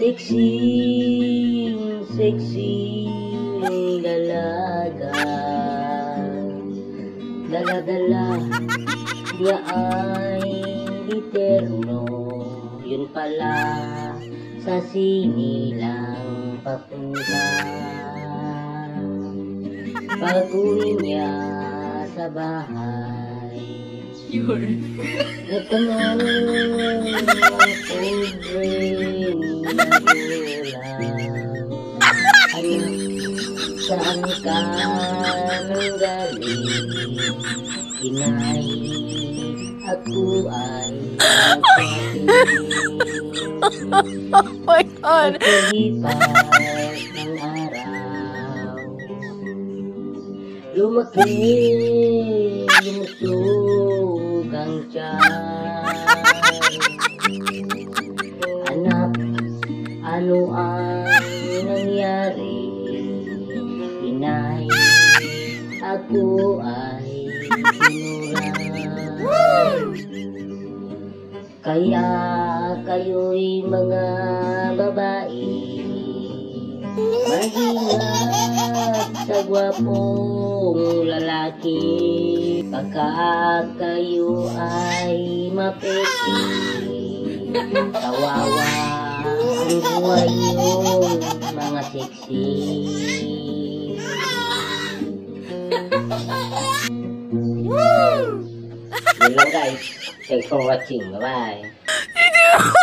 Sexy, sexy dalaga. Dala-dala niya ay eterno. Yun pala sa sinilang papunta. Pag-uwi niya sa bahay, natanong ang cold rain na ulam. Anak, saan ka nanggaling? Inay, ako ay Oh my God! pagkalipas ng araw, lumaki, lumusog ang tiyan. Anak, ano ang nangyari? Inay, ako ay sinura. Kaya kayo'y mga babae, mag-ingat sa gwapong lalaki. Pagka kayo ay mapeki, kawawa ang buhay niyo, mga sexy. Yun lang guys. Thanks for watching. Bye-bye.